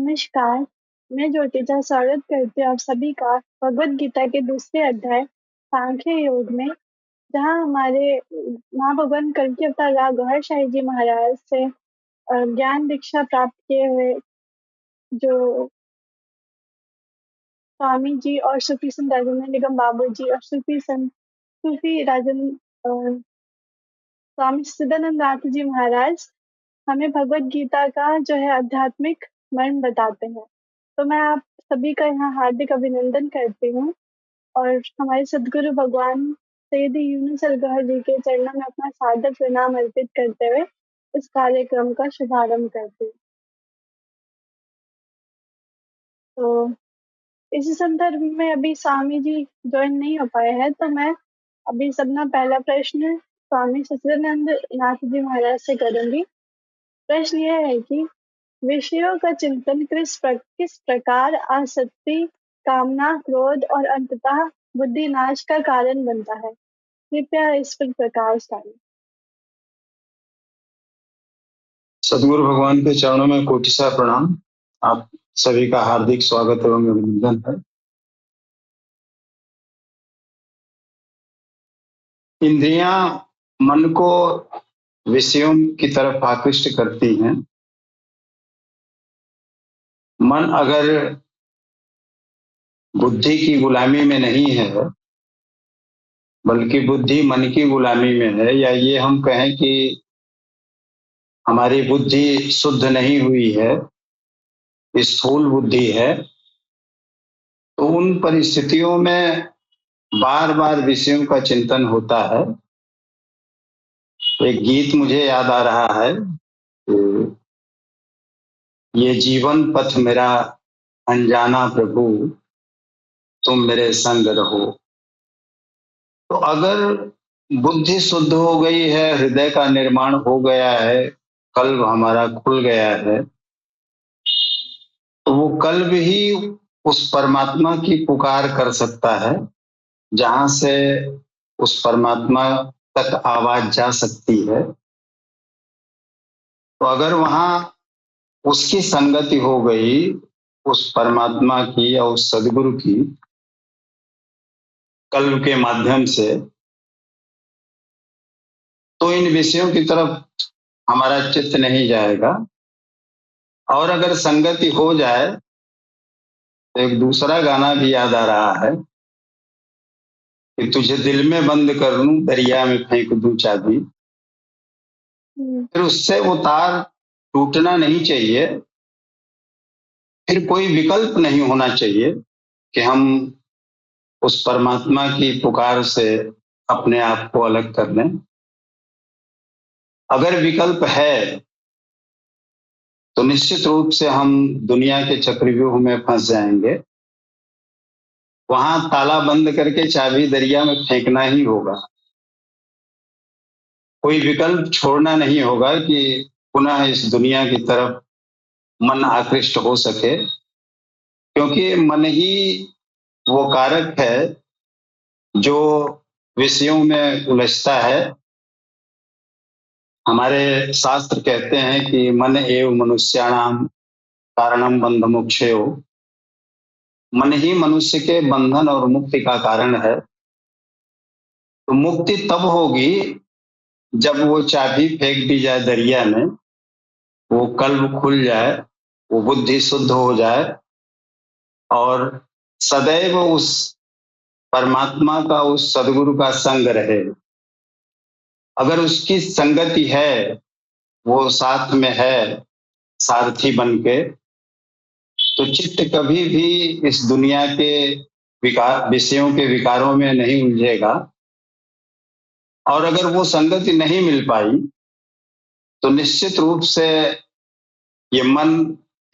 नमस्कार, मैं ज्योतिजा स्वागत करती हूँ आप सभी का भगवद गीता के दूसरे अध्याय सांख्य योग में, जहाँ हमारे माँ भगवान कल के अवतार गौहर शाही जी महाराज से ज्ञान दीक्षा प्राप्त किए हुए जो स्वामी जी और सूफी संत राजेंद्र निगम बाबू जी और सूफी राजन स्वामी सच्चिदानंद नाथ जी महाराज हमें भगवद गीता का जो है आध्यात्मिक मर्म बताते हैं। तो मैं आप सभी का यहाँ हार्दिक अभिनंदन करती हूँ और हमारे सदगुरु भगवान सैयद यूनुस अलगहर जी के चरणों में अपना सादर प्रणाम अर्पित करते हुए इस कार्यक्रम का शुभारंभ करती हूँ। तो इसी संदर्भ में अभी स्वामी जी ज्वाइन नहीं हो पाए हैं, तो मैं अभी सबना पहला प्रश्न स्वामी सच्चिदानंद नाथ जी महाराज से करूंगी। प्रश्न यह है कि विषयों का चिंतन किस प्रकार आसक्ति, कामना, क्रोध और अंततः बुद्धि नाश का कारण बनता है? कृपया इस पर प्रकाश डालें। सदगुरु भगवान के चरणों में कोटिशा प्रणाम। आप सभी का हार्दिक स्वागत एवं अभिनंदन है। इंद्रियां मन को विषयों की तरफ आकृष्ट करती हैं। मन अगर बुद्धि की गुलामी में नहीं है, बल्कि बुद्धि मन की गुलामी में है, या ये हम कहें कि हमारी बुद्धि शुद्ध नहीं हुई है, स्थूल बुद्धि है, तो उन परिस्थितियों में बार बार विषयों का चिंतन होता है। एक गीत मुझे याद आ रहा है, ये जीवन पथ मेरा अनजाना प्रभु, तुम मेरे संग रहो। तो अगर बुद्धि शुद्ध हो गई है, हृदय का निर्माण हो गया है, कल्ब हमारा खुल गया है, तो वो कल्ब ही उस परमात्मा की पुकार कर सकता है, जहां से उस परमात्मा तक आवाज जा सकती है। तो अगर वहां उसकी संगति हो गई, उस परमात्मा की या उस सदगुरु की कल्ब के माध्यम से, तो इन विषयों की तरफ हमारा चित्त नहीं जाएगा। और अगर संगति हो जाए तो एक दूसरा गाना भी याद आ रहा है कि तुझे दिल में बंद कर लूं, दरिया में फेंक दूं चाबी। फिर उससे वो तार टूटना नहीं चाहिए, फिर कोई विकल्प नहीं होना चाहिए कि हम उस परमात्मा की पुकार से अपने आप को अलग कर लें। अगर विकल्प है तो निश्चित रूप से हम दुनिया के चक्रव्यूह में फंस जाएंगे। वहां ताला बंद करके चाबी दरिया में फेंकना ही होगा। कोई विकल्प छोड़ना नहीं होगा कि पुनः इस दुनिया की तरफ मन आकृष्ट हो सके, क्योंकि मन ही वो कारक है जो विषयों में उलझता है। हमारे शास्त्र कहते हैं कि मन एव मनुष्याणाम कारणम बंध मोक्षयो, मन ही मनुष्य के बंधन और मुक्ति का कारण है। तो मुक्ति तब होगी जब वो चाबी फेंक दी जाए दरिया में, वो कल्ब खुल जाए, वो बुद्धि शुद्ध हो जाए और सदैव उस परमात्मा का, उस सदगुरु का संग रहे। अगर उसकी संगति है, वो साथ में है सारथी बन के, तो चित्त कभी भी इस दुनिया के विकार, विषयों के विकारों में नहीं उलझेगा। और अगर वो संगति नहीं मिल पाई तो निश्चित रूप से ये मन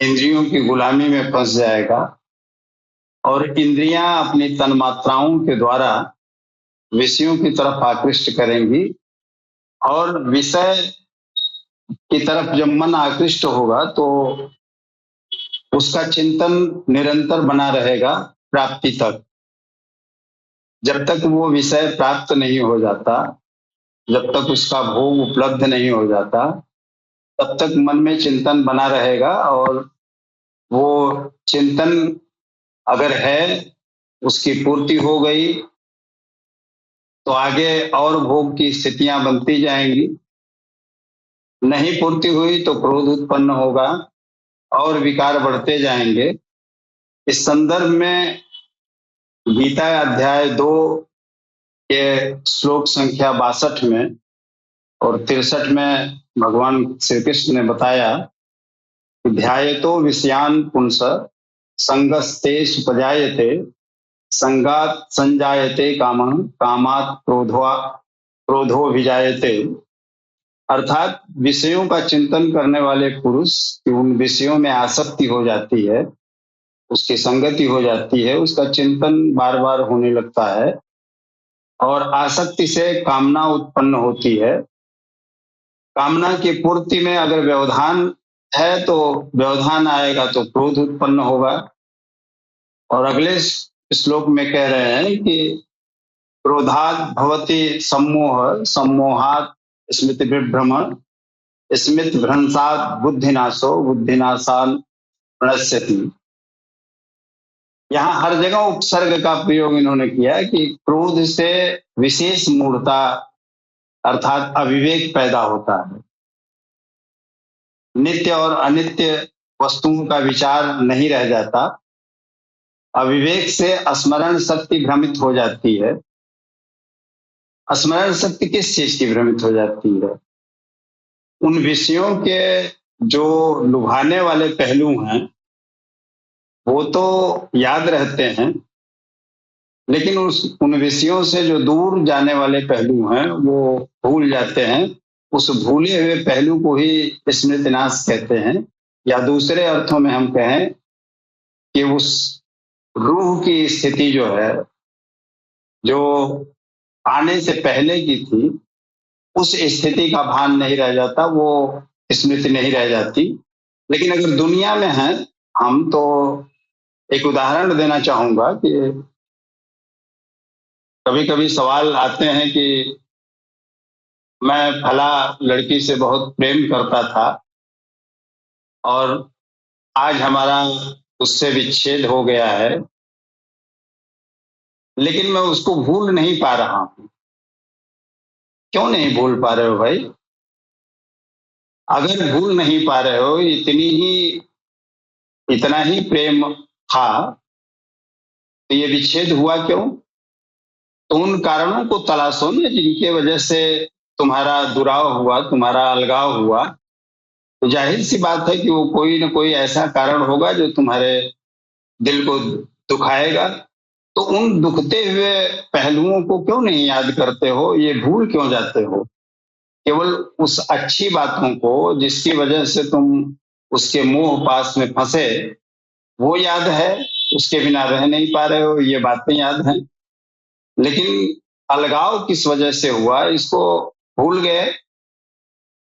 इंद्रियों की गुलामी में फंस जाएगा और इंद्रियां अपनी तन्मात्राओं के द्वारा विषयों की तरफ आकृष्ट करेंगी। और विषय की तरफ जब मन आकृष्ट होगा तो उसका चिंतन निरंतर बना रहेगा प्राप्ति तक। जब तक वो विषय प्राप्त नहीं हो जाता, जब तक उसका भोग उपलब्ध नहीं हो जाता, तब तक मन में चिंतन बना रहेगा और वो चिंतन अगर है, उसकी पूर्ति हो गई, तो आगे और भोग की स्थितियां बनती जाएंगी। नहीं पूर्ति हुई तो क्रोध उत्पन्न होगा और विकार बढ़ते जाएंगे। इस संदर्भ में गीता अध्याय 2 के श्लोक संख्या 62 में और 63 में भगवान श्री कृष्ण ने बताया, ध्यायतो विषयान पुंस संगस्ते सुपजायते संगात संजायते कामं कामात क्रोधो विजायते। अर्थात विषयों का चिंतन करने वाले पुरुष की उन विषयों में आसक्ति हो जाती है, उसकी संगति हो जाती है, उसका चिंतन बार बार होने लगता है और आसक्ति से कामना उत्पन्न होती है। कामना की पूर्ति में अगर व्यवधान है तो व्यवधान आएगा तो क्रोध उत्पन्न होगा। और अगले श्लोक में कह रहे हैं कि क्रोधात भवति सम्मोह सम्मोहात स्मृति विभ्रम स्मृति भ्रंशात बुद्धिनाशो बुद्धिनाशान प्रणश्यति। यहाँ हर जगह उपसर्ग का प्रयोग इन्होंने किया है कि क्रोध से विशेष मूढ़ता अर्थात अविवेक पैदा होता है। नित्य और अनित्य वस्तुओं का विचार नहीं रह जाता। अविवेक से स्मरण शक्ति भ्रमित हो जाती है। स्मरण शक्ति किस चीज की भ्रमित हो जाती है? उन विषयों के जो लुभाने वाले पहलू हैं वो तो याद रहते हैं, लेकिन उन विषयों से जो दूर जाने वाले पहलू हैं वो भूल जाते हैं। उस भूले हुए पहलू को ही स्मृतिनाश कहते हैं, या दूसरे अर्थों में हम कहें कि उस रूह की स्थिति जो है, जो आने से पहले की थी, उस स्थिति का भान नहीं रह जाता, वो स्मृति नहीं रह जाती। लेकिन अगर दुनिया में है, हम तो एक उदाहरण देना चाहूंगा कि कभी कभी सवाल आते हैं कि मैं फला लड़की से बहुत प्रेम करता था और आज हमारा उससे विच्छेद हो गया है, लेकिन मैं उसको भूल नहीं पा रहा हूं। क्यों नहीं भूल पा रहे हो भाई? अगर भूल नहीं पा रहे हो, इतना ही प्रेम था, तो ये विच्छेद हुआ क्यों? तो उन कारणों को तलाशो ना जिनके वजह से तुम्हारा दुराव हुआ, तुम्हारा अलगाव हुआ। तो जाहिर सी बात है कि वो कोई ना कोई ऐसा कारण होगा जो तुम्हारे दिल को दुखाएगा। तो उन दुखते हुए पहलुओं को क्यों नहीं याद करते हो? ये भूल क्यों जाते हो? केवल उस अच्छी बातों को जिसकी वजह से तुम उसके मोह पास में फंसे, वो याद है। उसके बिना रह नहीं पा रहे हो, ये बातें याद हैं। लेकिन अलगाव किस वजह से हुआ, इसको भूल गए।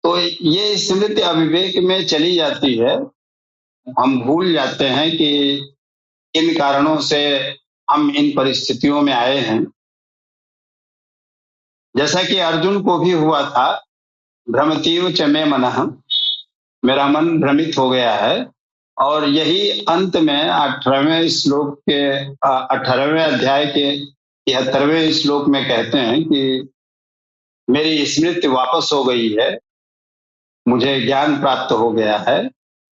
तो ये स्मृति अविवेक में चली जाती है। हम भूल जाते हैं कि इन कारणों से हम इन परिस्थितियों में आए हैं। जैसा कि अर्जुन को भी हुआ था, भ्रमतीव च मे मनः, मेरा मन भ्रमित हो गया है। और यही अंत में 18वें श्लोक के 18वें अध्याय के 73वें श्लोक में कहते हैं कि मेरी स्मृति वापस हो गई है, मुझे ज्ञान प्राप्त हो गया है।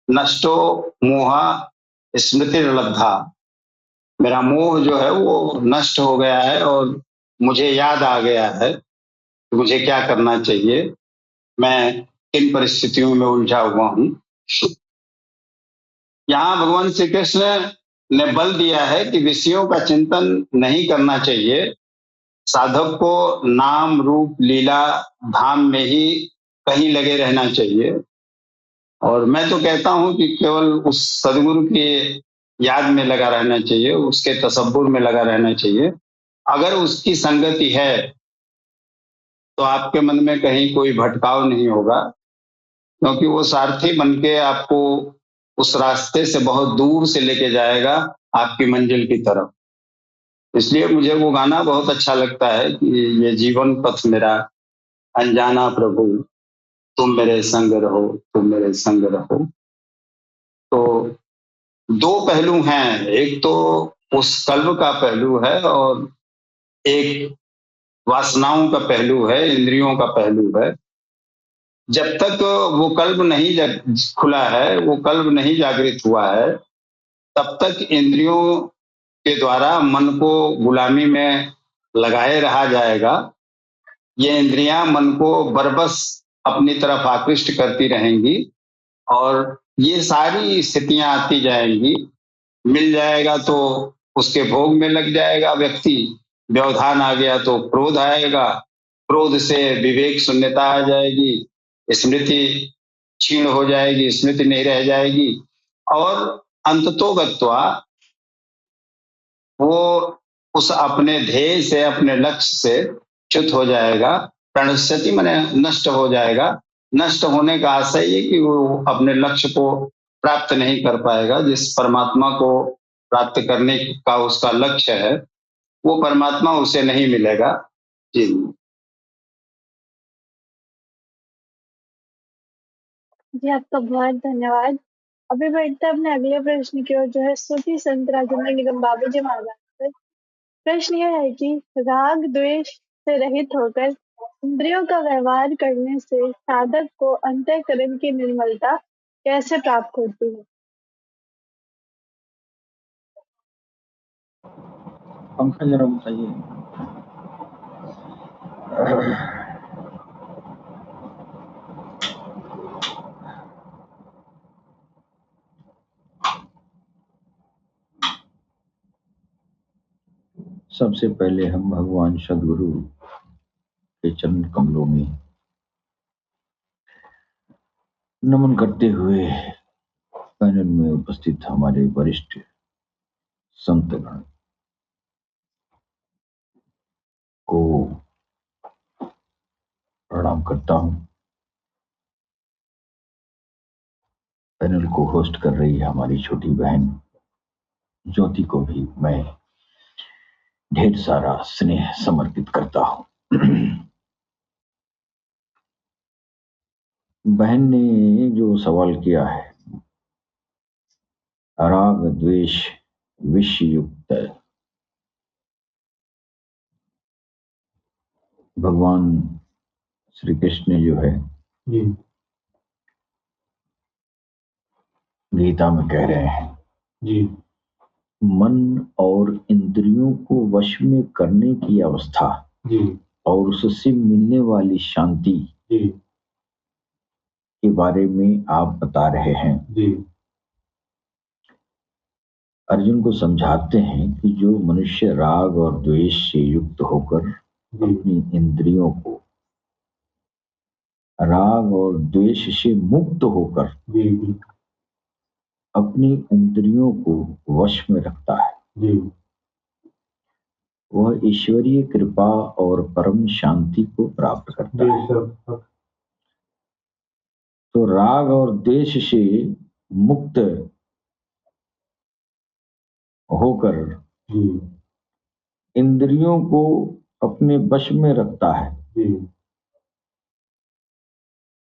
नष्टो मोहा स्मृति लब्धा, मेरा मोह जो है वो नष्ट हो गया है और मुझे याद आ गया है कि मुझे क्या करना चाहिए, मैं किन परिस्थितियों में उलझा हुआ हूं। यहाँ भगवान श्री कृष्ण ने बल दिया है कि विषयों का चिंतन नहीं करना चाहिए। साधक को नाम रूप लीला धाम में ही कहीं लगे रहना चाहिए। और मैं तो कहता हूं कि केवल उस सदगुरु के याद में लगा रहना चाहिए, उसके तसब्बुर में लगा रहना चाहिए। अगर उसकी संगति है तो आपके मन में कहीं कोई भटकाव नहीं होगा, क्योंकि वो सारथी बन के आपको उस रास्ते से बहुत दूर से लेके जाएगा आपकी मंजिल की तरफ। इसलिए मुझे वो गाना बहुत अच्छा लगता है कि ये जीवन पथ मेरा अनजाना प्रभु, तुम मेरे संग रहो, तुम मेरे संग रहो। तो दो पहलू हैं, एक तो उस कल्ब का पहलू है और एक वासनाओं का पहलू है, इंद्रियों का पहलू है। जब तक वो कल्ब नहीं खुला है, वो कल्ब नहीं जागृत हुआ है, तब तक इंद्रियों के द्वारा मन को गुलामी में लगाए रहा जाएगा। ये इंद्रियां मन को बरबस अपनी तरफ आकृष्ट करती रहेंगी और ये सारी स्थितियां आती जाएंगी। मिल जाएगा तो उसके भोग में लग जाएगा व्यक्ति, व्यवधान आ गया तो क्रोध आएगा, क्रोध से विवेक शून्यता आ जाएगी, स्मृति क्षीण हो जाएगी, स्मृति नहीं रह जाएगी और अंततो गत्वा वो उस अपने ध्येय से, अपने लक्ष्य से च्युत हो जाएगा। प्रणश्यति माने नष्ट हो जाएगा। नष्ट होने का आशय ये कि वो अपने लक्ष्य को प्राप्त नहीं कर पाएगा। जिस परमात्मा को प्राप्त करने का उसका लक्ष्य है, वो परमात्मा उसे नहीं मिलेगा। जी। जी, आपका बहुत धन्यवाद। अभी बढ़ते हैं अपने अगले प्रश्न की ओर, जो है सूफी संत राजेंद्र निगम बाबूजी महाराज से। प्रश्न यह है कि राग द्वेष से रहित होकर इंद्रियों का व्यवहार करने से साधक को अंतःकरण की निर्मलता कैसे प्राप्त होती है? पंखा जरा बताइए। सबसे पहले हम भगवान सदगुरु के चरण कमलों में नमन करते हुए पैनल में उपस्थित हमारे वरिष्ठ संतगण को प्रणाम करता हूं। पैनल को होस्ट कर रही हमारी छोटी बहन ज्योति को भी मैं ढेर सारा स्नेह समर्पित करता हूं। बहन ने जो सवाल किया है, राग द्वेष विष युक्त भगवान श्री कृष्ण जो है जी गीता में कह रहे हैं जी, मन और इंद्रियों को वश में करने की अवस्था जी और उससे मिलने वाली शांति जी के बारे में आप बता रहे हैं जी। अर्जुन को समझाते हैं कि जो मनुष्य राग और द्वेष से युक्त होकर अपनी इंद्रियों को राग और द्वेष से मुक्त होकर अपनी इंद्रियों को वश में रखता है जी, वह ईश्वरीय कृपा और परम शांति को प्राप्त करता है। तो राग और द्वेष से मुक्त होकर इंद्रियों को अपने वश में रखता है।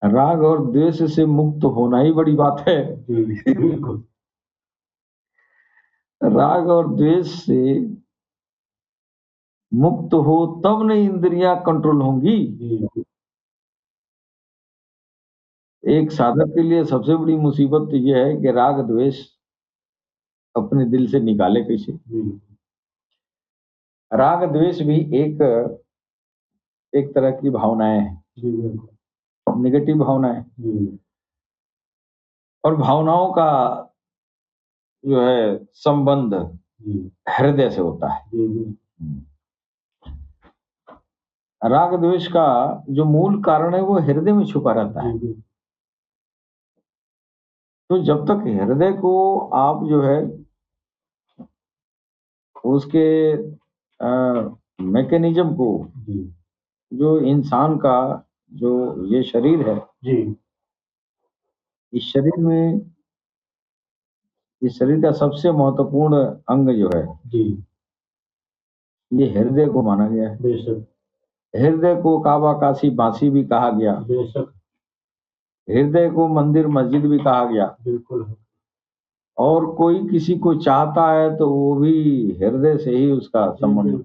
राग और द्वेष से मुक्त होना ही बड़ी बात है। राग और द्वेष से मुक्त हो तब न इंद्रियां कंट्रोल होंगी। एक साधक के लिए सबसे बड़ी मुसीबत तो यह है कि राग द्वेष अपने दिल से निकाले कैसे। राग द्वेष भी एक तरह की भावनाएं हैं, नेगेटिव भावनाएं, और भावनाओं का जो है संबंध हृदय से होता है। राग द्वेष का जो मूल कारण है वो हृदय में छुपा रहता है। तो जब तक हृदय को आप जो है उसके मैकेनिज्म को, जो इंसान का जो ये शरीर है जी, इस शरीर का सबसे महत्वपूर्ण अंग जो है जी, ये हृदय को माना गया है। बेशक। हृदय को काबा काशी बांसी भी कहा गया। बेशक। हृदय को मंदिर मस्जिद भी कहा गया। बिल्कुल। और कोई किसी को चाहता है तो वो भी हृदय से ही उसका संबंध,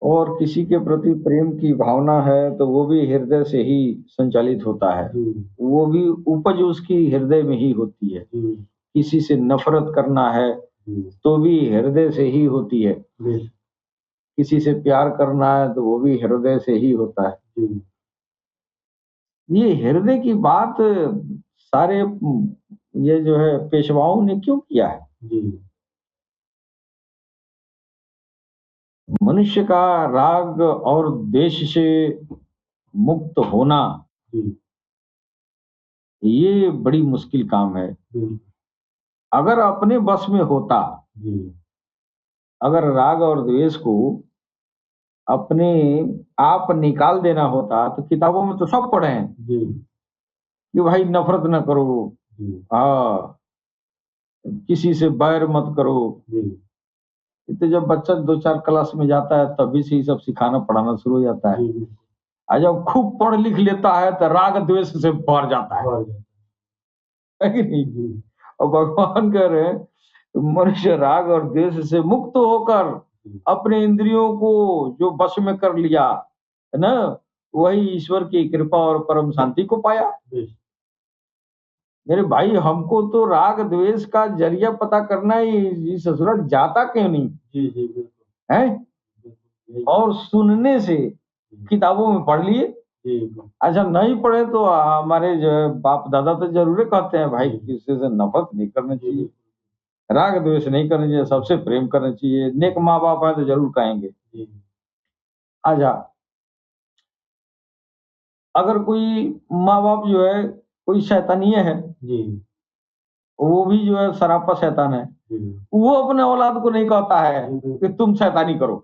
और किसी के प्रति प्रेम की भावना है तो वो भी हृदय से ही संचालित होता है, वो भी उपज उसकी हृदय में ही होती है। किसी से नफरत करना है तो भी हृदय से ही होती है, किसी से प्यार करना है तो वो भी हृदय से ही होता है। ये हृदय की बात सारे ये जो है पेशवाओं ने क्यों किया है? मनुष्य का राग और द्वेष से मुक्त होना ये बड़ी मुश्किल काम है। अगर अपने बस में होता, अगर राग और द्वेष को अपने आप निकाल देना होता तो किताबों में तो सब पढ़े हैं कि भाई नफरत न करो, हाँ, किसी से बैर मत करो। तो जब बच्चा 2-4 क्लास में जाता है तभी से ही सब सिखाना पढ़ाना शुरू हो जाता है। और जब खूब पढ़ लिख लेता है तो राग द्वेष से भर जाता है कि नहीं? और भगवान कह रहे हैं मनुष्य राग और द्वेष से मुक्त होकर अपने इंद्रियों को जो वश में कर लिया है ना, वही ईश्वर की कृपा और परम शांति को पाया। मेरे भाई, हमको तो राग द्वेष का जरिया पता करना ही ससुराल जाता क्यों नहीं है? और सुनने से किताबों में पढ़ लिए, अच्छा नहीं पढ़े तो हमारे जो बाप दादा तो जरूर कहते हैं भाई किसी से नफरत नहीं करना चाहिए, राग द्वेष नहीं करना चाहिए, सबसे प्रेम करना चाहिए। नेक माँ बाप है तो जरूर कहेंगे। अच्छा, अगर कोई माँ बाप जो है कोई शैतानीय है, वो भी जो है सरापा शैतान है, वो अपने औलाद को नहीं कहता है कि तुम शैतानी करो,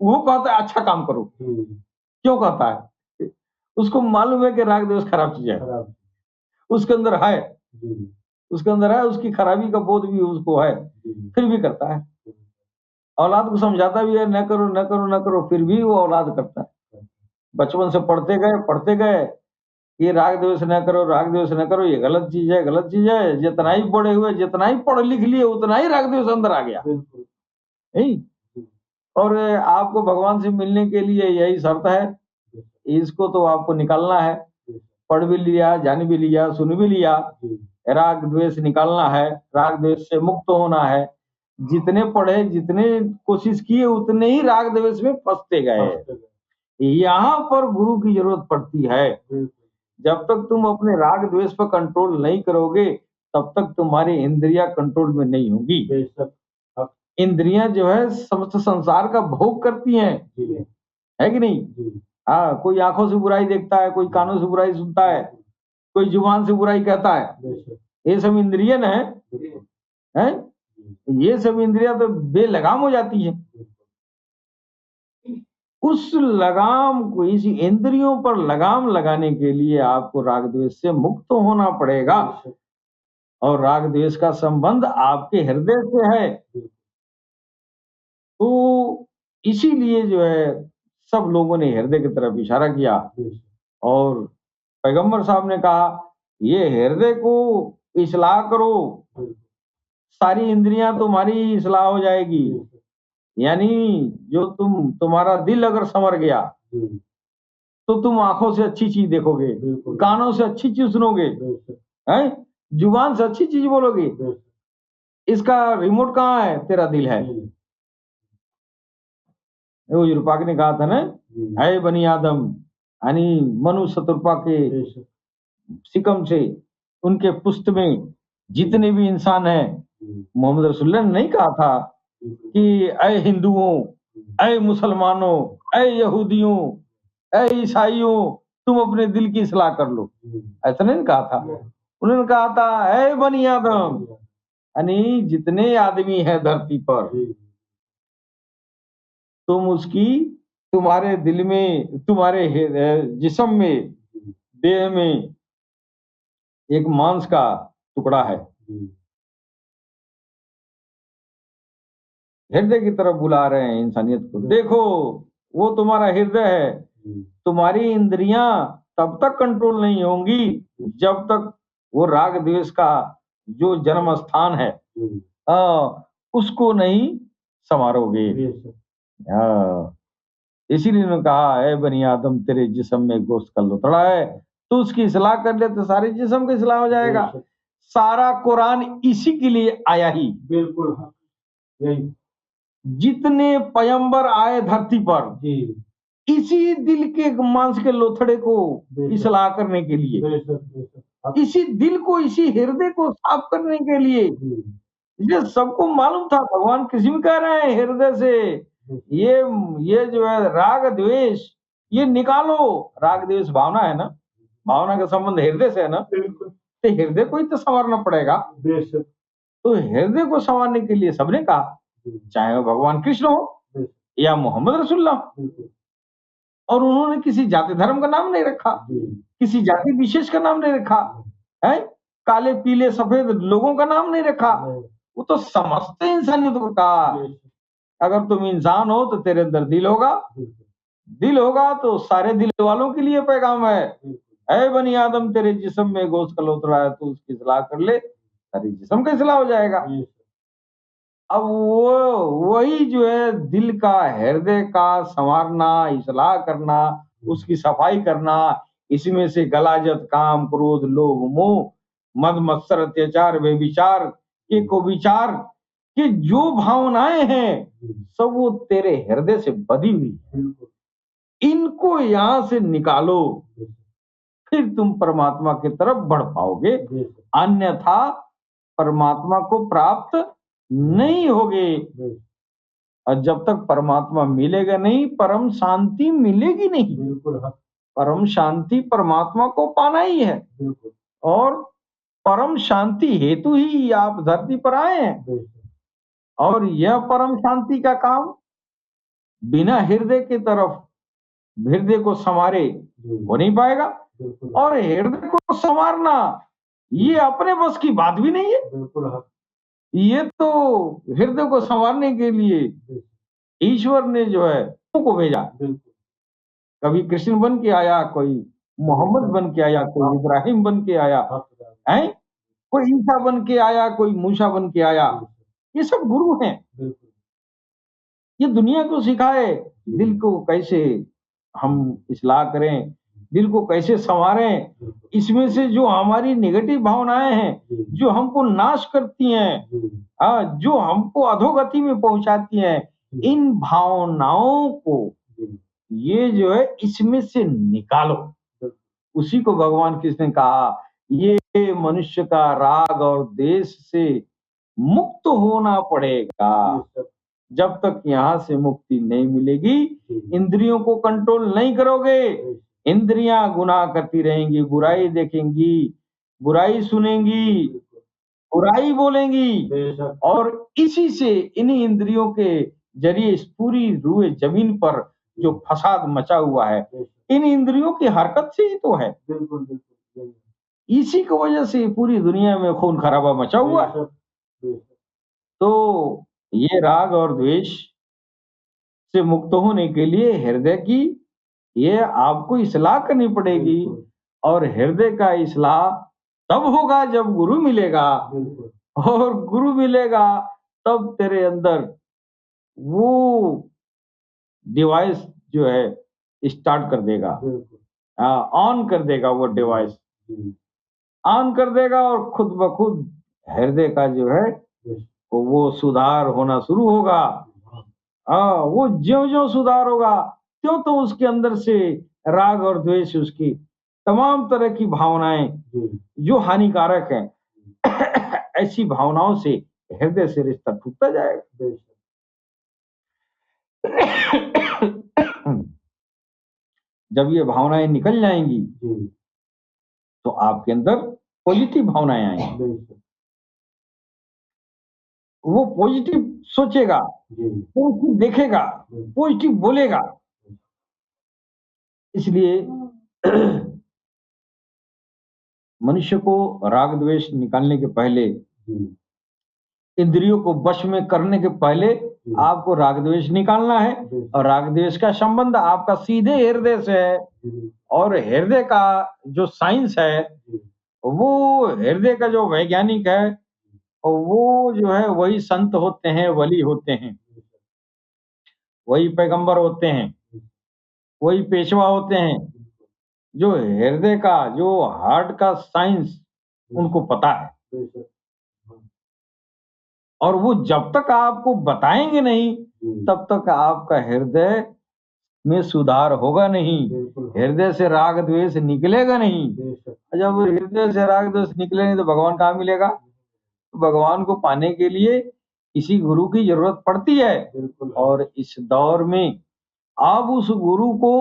वो कहता है अच्छा काम करो। क्यों कहता है? उसको मालूम है कि राग द्वेष खराब चीज है, उसके अंदर है, उसके अंदर है, उसकी खराबी का बोध भी उसको है, फिर भी करता है। औलाद को समझाता भी है न करो न करो न करो, फिर भी वो औलाद करता है। बचपन से पढ़ते गए ये राग द्वेष न करो, राग द्वेष न करो, ये गलत चीज है, गलत चीज है। जितना ही बड़े हुए, जितना ही पढ़ लिख लिए, उतना ही राग द्वेष अंदर आ गया नहीं। और आपको भगवान से मिलने के लिए यही शर्त है, इसको तो आपको निकालना है। पढ़ भी लिया, जान भी लिया, सुन भी लिया, राग द्वेष निकालना है, राग द्वेष से मुक्त होना है। जितने पढ़े, जितने कोशिश किए, उतने ही राग द्वेष में फंसते गए। यहाँ पर गुरु की जरूरत पड़ती है। जब तक तुम अपने राग द्वेष पर कंट्रोल नहीं करोगे तब तक तुम्हारी इंद्रियां कंट्रोल में नहीं होगी। इंद्रियां जो है समस्त संसार का भोग करती हैं, है कि नहीं? हाँ, कोई आंखों से बुराई देखता है, कोई कानों से बुराई सुनता है, कोई जुबान से बुराई कहता है। ये सब इंद्रियन है? ये सब इंद्रियां तो बेलगाम हो जाती है। उस लगाम को, इस इंद्रियों पर लगाम लगाने के लिए आपको राग द्वेष से मुक्त होना पड़ेगा। और राग द्वेष का संबंध आपके हृदय से है। तो इसीलिए जो है सब लोगों ने हृदय की तरफ इशारा किया। और पैगंबर साहब ने कहा ये हृदय को इस्लाह करो, सारी इंद्रियां तुम्हारी इस्लाह हो जाएगी। यानी जो तुम्हारा दिल अगर संवर गया तो तुम आंखों से अच्छी चीज देखोगे, कानों से अच्छी चीज सुनोगे, हैं? जुबान से अच्छी चीज बोलोगे। इसका रिमोट कहाँ है? तेरा दिल है। युरपाक ने कहा था ना, है बनी आदम, यानी मनु शतरूपा के सिकम से उनके पुष्ट में जितने भी इंसान हैं, मोहम्मद रसूलुल्लाह ने नहीं कहा था कि ऐ हिंदुओं, ऐ मुसलमानों, ऐ यहूदियों, ऐ ईसाइयों, तुम अपने दिल की इस्लाह कर लो। ऐसा नहीं कहा था। उन्होंने कहा था ऐ बनी आदम, यानी जितने आदमी है धरती पर, तुम उसकी, तुम्हारे दिल में, तुम्हारे जिस्म में, देह में एक मांस का टुकड़ा है। हृदय की तरफ बुला रहे हैं इंसानियत को। देखो वो तुम्हारा हृदय है। तुम्हारी इंद्रियां तब तक कंट्रोल नहीं होंगी जब तक वो राग द्वेष का जो जन्म स्थान है उसको नहीं संवारोगे। इसीलिए उन्होंने कहा है बनी आदम तेरे जिस्म में गोश्त का लुथड़ा है, तो उसकी इस्लाह कर ले तो सारे जिस्म का इस्लाह हो जाएगा। सारा कुरान इसी के लिए आया ही। बिल्कुल यही, जितने पैगंबर आए धरती पर इसी दिल के मांस के लोथड़े को इस्लाह करने के लिए, इसी दिल को, इसी हृदय को साफ करने के लिए। ये सबको मालूम था, भगवान कृष्ण भी कह रहे हैं हृदय से ये जो है राग द्वेष ये निकालो। राग द्वेष भावना है ना, भावना का संबंध हृदय से है ना, तो हृदय को ही तो संवारना पड़ेगा। तो हृदय को संवारने के लिए सबने कहा, चाहे वो भगवान कृष्ण हो या मोहम्मद रसूलुल्लाह, और उन्होंने किसी जाति धर्म का नाम नहीं रखा, किसी जाति विशेष का नाम नहीं रखा है, काले पीले सफेद लोगों का नाम नहीं रखा। वो तो समस्त इंसानियत को कहा, अगर तुम इंसान हो तो तेरे अंदर दिल होगा, दिल होगा तो सारे दिल वालों के लिए पैगाम है। ऐ बनी आदम तेरे जिस्म में गोश्त का लोथड़ा है, तो उसकी इस्लाह कर ले, सारी जिस्म का इस्लाह हो जाएगा। अब वो वही जो है दिल का, हृदय का संवारना, इस्लाह करना, उसकी सफाई करना, इसमें से गलाजत, काम, क्रोध, लोभ, मोह, मद मत्सर, अत्याचार, व्यभिचार के को विचार कि जो भावनाएं हैं सब वो तेरे हृदय से बधी हुई है। इनको यहां से निकालो, फिर तुम परमात्मा की तरफ बढ़ पाओगे, अन्यथा परमात्मा को प्राप्त नहीं होगे। और जब तक परमात्मा मिलेगा नहीं, परम शांति मिलेगी नहीं। परम शांति परमात्मा को पाना ही है, और परम शांति हेतु ही आप धरती पर आए हैं। और यह परम शांति का काम बिना हृदय की तरफ, हृदय को संवारे हो नहीं पाएगा। और हृदय को संवारना ये अपने बस की बात भी नहीं है। ये तो हृदय को संवारने के लिए ईश्वर ने जो है को भेजा। कभी कृष्ण बन के आया, कोई मोहम्मद बन के आया, कोई इब्राहिम बन के आया है, कोई ईसा बन के आया, कोई मूसा बन के आया। ये सब गुरु हैं। ये दुनिया को सिखाए दिल को कैसे हम इस्लाह करें, दिल को कैसे संवारें। इसमें से जो हमारी नेगेटिव भावनाएं हैं, जो हमको नाश करती हैं, जो हमको अधोगति में पहुंचाती हैं, इन भावनाओं को ये जो है इसमें से निकालो। उसी को भगवान कृष्ण ने कहा, ये मनुष्य का राग और द्वेष से मुक्त होना पड़ेगा। जब तक यहाँ से मुक्ति नहीं मिलेगी, इंद्रियों को कंट्रोल नहीं करोगे, इंद्रियां गुनाह करती रहेंगी, बुराई देखेंगी, बुराई सुनेंगी, बुराई बोलेंगी, और इसी से इन्हीं इंद्रियों के जरिए इस पूरी रूए जमीन पर जो फसाद मचा हुआ है, इन इंद्रियों की हरकत से ही तो है। इसी की वजह से पूरी दुनिया में खून खराबा मचा हुआ है। तो ये राग और द्वेष से मुक्त होने के लिए हृदय की ये आपको इस्लाह करनी पड़ेगी। और हृदय का इस्लाह तब होगा जब गुरु मिलेगा, और गुरु मिलेगा तब तेरे अंदर वो डिवाइस जो है स्टार्ट कर देगा, ऑन कर देगा। वो डिवाइस ऑन कर देगा और खुद ब खुद हृदय का जो है वो सुधार होना शुरू होगा। वो ज्यों-ज्यों सुधार होगा त्यों तो उसके अंदर से राग और द्वेष, उसकी तमाम तरह की भावनाएं जो हानिकारक हैं, ऐसी भावनाओं से हृदय से रिश्ता टूटता जाएगा। जब ये भावनाएं निकल जाएंगी तो आपके अंदर पॉजिटिव भावनाएं आएंगी। वो पॉजिटिव सोचेगा, पॉजिटिव देखेगा, पॉजिटिव बोलेगा। इसलिए मनुष्य को राग द्वेष निकालने के पहले, इंद्रियों को वश में करने के पहले आपको राग द्वेष निकालना है। और राग द्वेष का संबंध आपका सीधे हृदय से है। और हृदय का जो साइंस है वो हृदय का जो वैज्ञानिक है, वो जो है वही संत होते हैं, वली होते हैं, वही पैगंबर होते हैं, वही पेशवा होते हैं, जो हृदय का, जो हार्ट का साइंस उनको पता है। और वो जब तक आपको बताएंगे नहीं, तब तक आपका हृदय में सुधार होगा नहीं, हृदय से राग द्वेष निकलेगा नहीं। जब हृदय से राग द्वेष निकले नहीं तो भगवान कहाँ मिलेगा? भगवान को पाने के लिए किसी गुरु की जरूरत पड़ती है। और इस दौर में आप उस गुरु को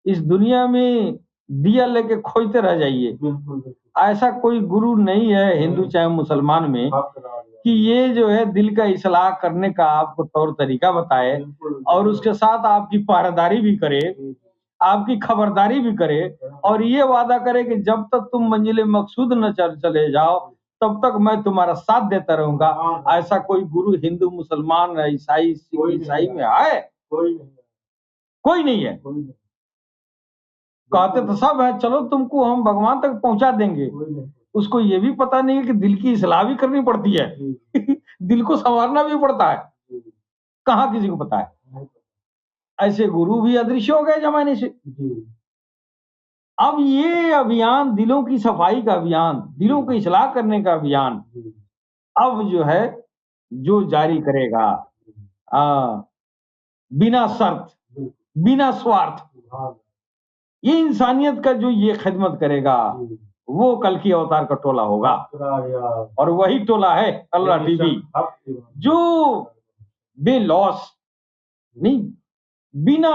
इस दुनिया में दिया लेके खोजते रह जाइए। ऐसा कोई गुरु नहीं है हिंदू चाहे मुसलमान में कि ये जो है दिल का इस्लाह करने का आपको तौर तरीका बताए और उसके साथ आपकी पहरेदारी भी करे, आपकी खबरदारी भी करे और ये वादा करे कि जब तक तुम मंजिले मकसूद न चले जाओ तब तक मैं तुम्हारा साथ देता रहूंगा। ऐसा कोई गुरु हिंदू मुसलमान ईसाई सिख ईसाई में है? कोई नहीं है। कहते तो सब है, चलो तुमको हम भगवान तक पहुंचा देंगे। उसको ये भी पता नहीं है कि दिल की इस्लाह भी करनी पड़ती है दिल को संवारना भी पड़ता है। कहाँ किसी को पता है? ऐसे गुरु भी अदृश्य हो गए जमाने से। अब ये अभियान, दिलों की सफाई का अभियान, दिलों की इस्लाह करने का अभियान अब जो है जो जारी करेगा बिना शर्त, बिना स्वार्थ, ये इंसानियत का जो ये खिदमत करेगा वो कल की अवतार का टोला होगा। और वही टोला है अल्लाह टीवी, जो बेलॉस नहीं, बिना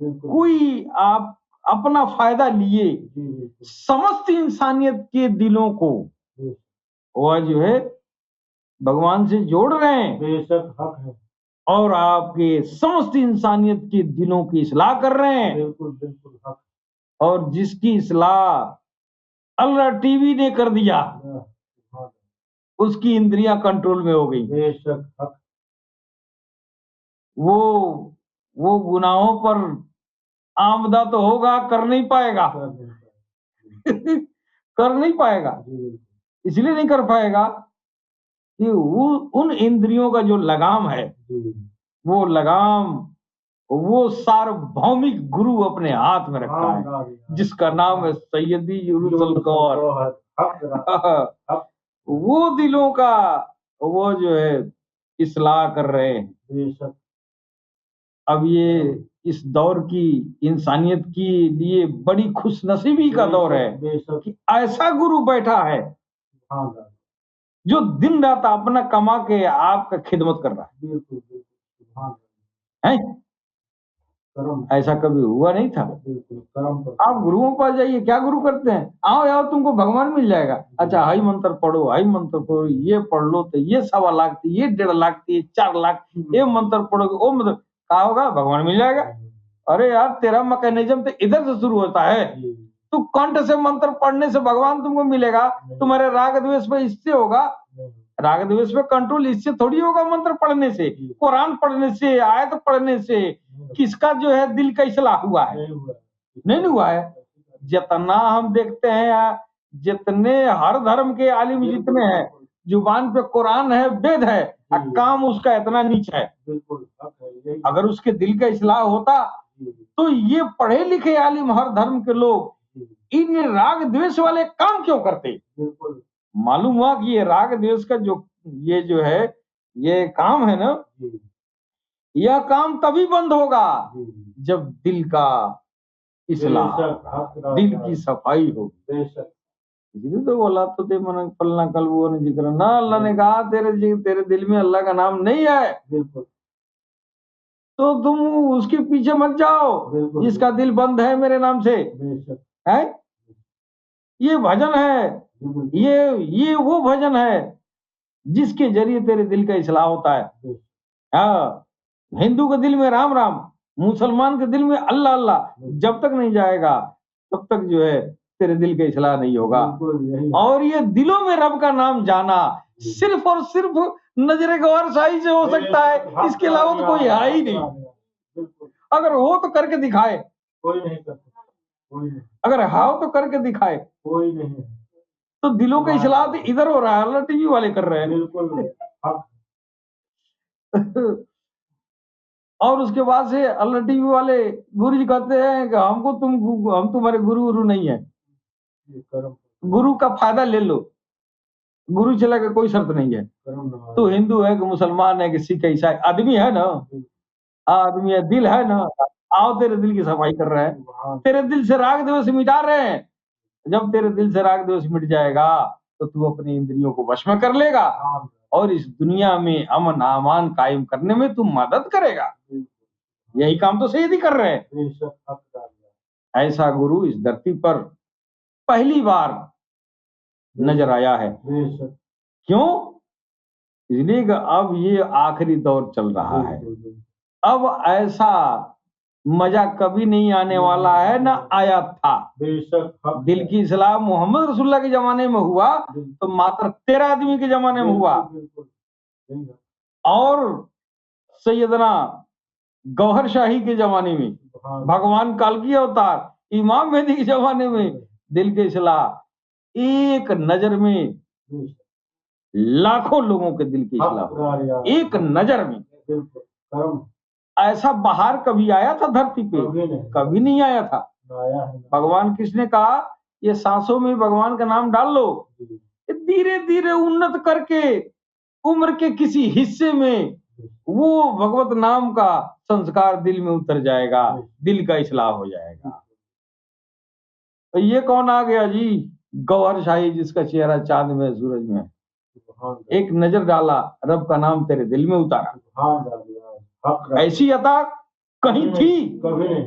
कोई आप अपना फायदा लिए समस्त इंसानियत के दिलों को वह जो है भगवान से जोड़ रहे हैं और आपके समस्त इंसानियत के दिलों की इस्लाह कर रहे हैं। और जिसकी इस्लाह अल्लाह टीवी ने कर दिया उसकी इंद्रियां कंट्रोल में हो गई। वो गुनाहों पर आमदा तो होगा, कर नहीं पाएगा कर नहीं पाएगा। इसलिए नहीं कर पाएगा कि उन इंद्रियों का जो लगाम है, वो लगाम वो सार्वभौमिक गुरु अपने हाथ में रखा है जिसका नाम है सैयदी यूनुस गौर। वो दिलों का वो जो है इस्लाह कर रहे हैं। अब ये इस दौर की इंसानियत के लिए बड़ी खुशनसीबी का दौर है कि ऐसा गुरु बैठा है जो दिन रात अपना कमा के आपका खिदमत कर रहा है। ऐसा कभी हुआ नहीं था। आप गुरुओं के पास जाइए, क्या गुरु करते हैं? आओ यार तुमको भगवान मिल जाएगा। अच्छा हाई मंत्र पढ़ो, हाई मंत्र पढ़ो, ये पढ़ लो तो ये 1.25 लाख, ये 1.5 लाख, ये 4 लाख, ये मंत्र पढ़ोगे वो मतलब क्या होगा? भगवान मिल जाएगा। अरे यार तेरा मैकेनिज्म तो इधर से शुरू होता है। तू कंठ से मंत्र पढ़ने से भगवान तुमको मिलेगा? तुम्हारे राग द्वेष पे इससे होगा? राग द्वेष पे कंट्रोल इससे थोड़ी होगा। मंत्र पढ़ने से, कुरान पढ़ने से, आयत पढ़ने से किसका जो है दिल का इस्लाह हुआ है? नहीं हुआ है। जितना हम देखते हैं, जितने हर धर्म के आलिम जितने हैं, जुबान पे कुरान है, वेद है, काम उसका इतना नीच है। अगर उसके दिल का इस्लाह होता तो ये पढ़े लिखे आलिम हर धर्म के लोग इन राग द्वेष वाले काम क्यों करते? मालूम हुआ कि ये राग द्वेष का ये जो है ये काम है ना, यह काम तभी बंद होगा जब दिल का इस्लाह, दिल की सफाई हो। इसलिए तो बोला तो ते मन पलना कल वो ने जिक्र ना, अल्लाह ने कहा तेरे दिल में अल्लाह का नाम नहीं है तो तुम उसके पीछे मत जाओ जिसका दिल बंद है मेरे नाम से। है ये भजन है, ये वो भजन है जिसके जरिए तेरे दिल का इस्लाह होता है। हाँ, हिंदू के दिल में राम राम, मुसलमान के दिल में अल्लाह अल्लाह जब तक नहीं जाएगा तब तक जो है तेरे दिल का इस्लाह नहीं होगा। और ये दिलों में रब का नाम जाना सिर्फ और सिर्फ नजरे गौर शाही से हो सकता है, इसके अलावा तो कोई है ही नहीं। अगर हो तो करके दिखाए, कोई नहीं करता। अगर हाओ तो करके दिखाए, कोई नहीं। तो दिलों का इस्लाह तो इधर हो रहा है, अल्लाह टीवी वाले कर रहे हैं। बिल्कुल। और उसके बाद से अल्लाह टीवी वाले गुरु जी कहते हैं कि हम तुम्हारे गुरु नहीं है, गुरु का फायदा ले लो, गुरु चला का कोई शर्त नहीं है। तो हिंदू है कि मुसलमान है कि सिख है ईसाई, आदमी है ना, आदमी है, दिल है ना, आओ तेरे दिल की सफाई कर रहे हैं, तेरे दिल से राग द्वेष मिटा रहे हैं। जब तेरे दिल से राग द्वेष मिट जाएगा तो तू अपनी इंद्रियों को वश में कर लेगा और इस दुनिया में अमन अमान कायम करने में तू मदद करेगा। यही काम तो सैयदी कर रहे हैं। ऐसा गुरु इस धरती पर पहली बार नजर आया है। क्यों? इसलिए कि अब ये आखिरी दौर चल रहा है। अब ऐसा मजा कभी नहीं आने वाला है, ना आया था। दिल की इस्लाह मोहम्मद रसूलुल्लाह के जमाने में हुआ तो मात्र 13 आदमी के जमाने में हुआ, और सैयदना गौहर शाही के जमाने में, भगवान कल्कि अवतार इमाम मेहदी के जमाने में दिल की इस्लाह एक नजर में लाखों लोगों के दिल की इस्लाह एक नजर में। ऐसा बाहर कभी आया था धरती पे? कभी नहीं आया था। भगवान कृष्ण ने कहा ये सांसों में भगवान का नाम डाल लो, धीरे धीरे उन्नत करके उम्र के किसी हिस्से में वो भगवत नाम का संस्कार दिल में उतर जाएगा, दिल का इस्लाह हो जाएगा। तो ये कौन आ गया जी? गौहर शाही, जिसका चेहरा चांद में सूरज में, एक नजर डाला, रब का नाम तेरे दिल में उतारा। ऐसी अता कहीं थी,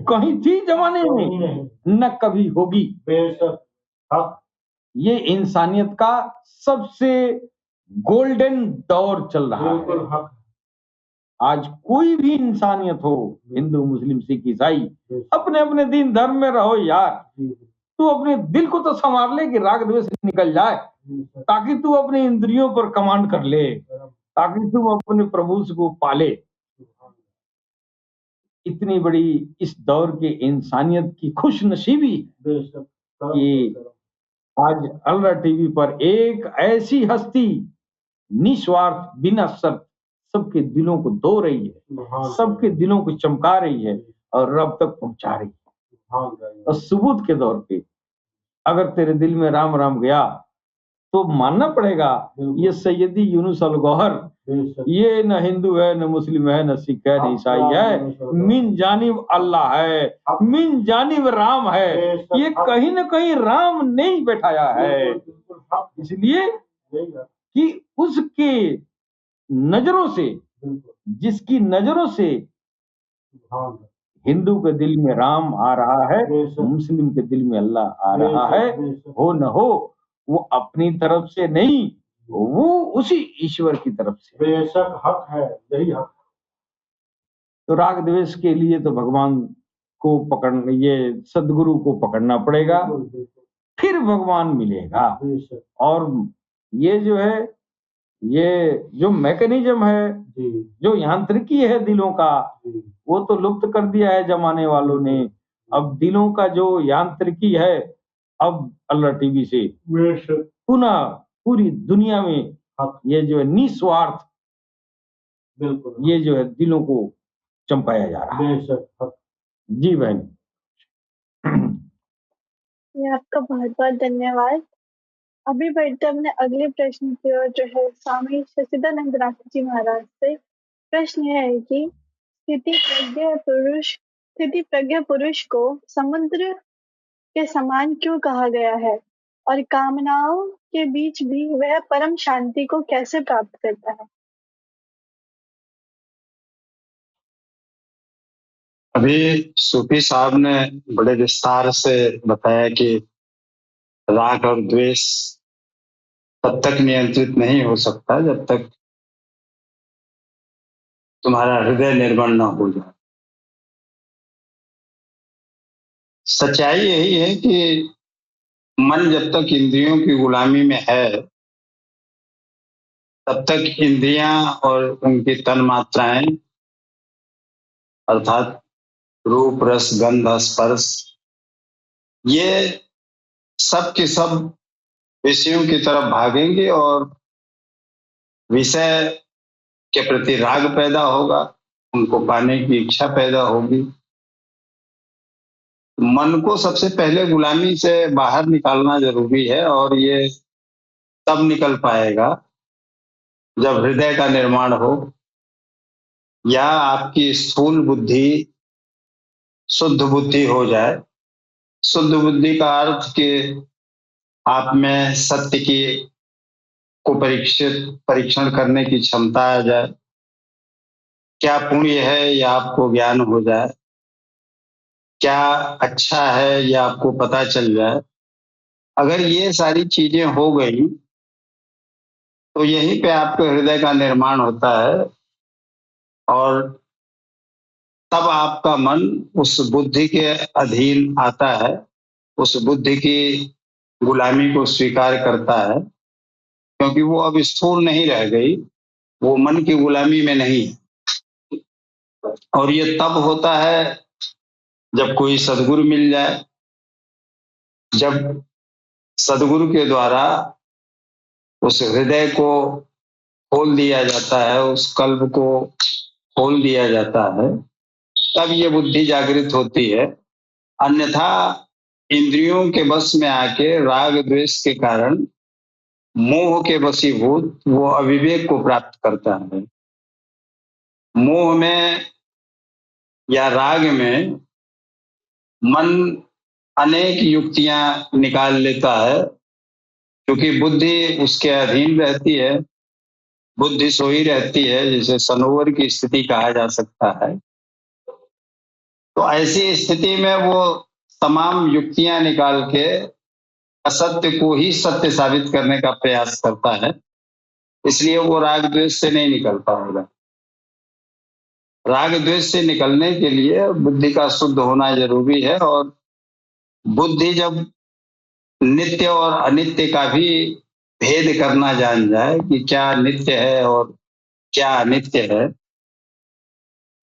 कहीं थी जमाने में, न कभी होगी। ये इंसानियत का सबसे गोल्डन दौर चल रहा है। आज कोई भी इंसानियत हो, हिंदू मुस्लिम सिख ईसाई, अपने अपने दीन धर्म में रहो यार। तू अपने दिल को तो संवार ले कि राग द्वेष निकल जाए, ताकि तू अपनी इंद्रियों पर कमांड कर ले, ताकि तू अपने प्रभु को पाले। इतनी बड़ी इस दौर के इंसानियत की खुश नसीबी कि आज अल्लाह टीवी पर एक ऐसी हस्ती निस्वार्थ बिना शर्त सबके दिलों को धो रही है, सबके दिलों को चमका रही है और रब तक पहुंचा रही है। और सबूत के दौर पे अगर तेरे दिल में राम राम गया तो मानना पड़ेगा ये सैयदी यूनुस अल गौहर, ये न हिंदू है, न मुस्लिम है, न सिख है, न ईसाई है, मिन जानिब अल्लाह है, मिन जानिब राम है। ये कहीं न कहीं राम ने ही बैठाया है, इसलिए कि उसके नजरों से, जिसकी नजरों से हिंदू के दिल में राम आ रहा है, मुस्लिम के दिल में अल्लाह आ रहा है, हो न हो वो अपनी तरफ से नहीं, वो उसी ईश्वर की तरफ से। बेशक हक है, यही हक। तो राग द्वेष के लिए तो भगवान को पकड़ना, ये सदगुरु को पकड़ना पड़ेगा, फिर भगवान मिलेगा। और ये जो है, ये जो मैकेनिज्म है, जो यांत्रिकी है दिलों का, वो तो लुप्त कर दिया है जमाने वालों ने। अब दिलों का जो यांत्रिकी है, अब अल्लाह टीवी से पुनः पूरी दुनिया में ये जो है निस्वार्थ, ये जो है दिलों को चमकाया जा रहा है। जी बहन। आपका बहुत बहुत धन्यवाद। अभी बढ़ते अपने अगले प्रश्न की ओर, जो है स्वामी सच्चिदानंद नाथ जी महाराज से। प्रश्न यह है कि स्थिति प्रज्ञ पुरुष को समुद्र के समान क्यों कहा गया है, और कामनाओं के बीच भी वह परम शांति को कैसे प्राप्त करता है? अभी सूफी साहब ने बड़े विस्तार से बताया कि राग और द्वेष तब तक नियंत्रित नहीं हो सकता जब तक तुम्हारा हृदय निर्मल न हो जाए। सच्चाई यही है कि मन जब तक इंद्रियों की गुलामी में है, तब तक इंद्रियां और उनकी तन मात्राएं अर्थात रूप रस गंध स्पर्श, ये सब के सब विषयों की तरफ भागेंगे और विषय के प्रति राग पैदा होगा, उनको पाने की इच्छा पैदा होगी। मन को सबसे पहले गुलामी से बाहर निकालना जरूरी है और ये तब निकल पाएगा जब हृदय का निर्माण हो या आपकी स्थूल बुद्धि शुद्ध बुद्धि हो जाए। शुद्ध बुद्धि का अर्थ कि आप में सत्य की को परीक्षण करने की क्षमता आ जाए, क्या पुण्य है या आपको ज्ञान हो जाए, क्या अच्छा है या आपको पता चल जाए। अगर ये सारी चीजें हो गई तो यहीं पे आपके हृदय का निर्माण होता है और तब आपका मन उस बुद्धि के अधीन आता है, उस बुद्धि की गुलामी को स्वीकार करता है, क्योंकि वो अब स्थूल नहीं रह गई, वो मन की गुलामी में नहीं है। और ये तब होता है जब कोई सदगुरु मिल जाए, जब सदगुरु के द्वारा उस हृदय को खोल दिया जाता है, उस कल्ब को खोल दिया जाता है, तब ये बुद्धि जागृत होती है। अन्यथा इंद्रियों के वश में आके राग द्वेष के कारण मोह के वशीभूत वो अविवेक को प्राप्त करता है। मोह में या राग में मन अनेक युक्तियां निकाल लेता है, क्योंकि बुद्धि उसके अधीन रहती है, बुद्धि सोई रहती है, जिसे सनोवर की स्थिति कहा जा सकता है। तो ऐसी स्थिति में वो तमाम युक्तियां निकाल के असत्य को ही सत्य साबित करने का प्रयास करता है, इसलिए वो राग द्वेष से नहीं निकल पाएगा। राग द्वेष से निकलने के लिए बुद्धि का शुद्ध होना जरूरी है और बुद्धि जब नित्य और अनित्य का भी भेद करना जान जाए कि क्या नित्य है और क्या अनित्य है,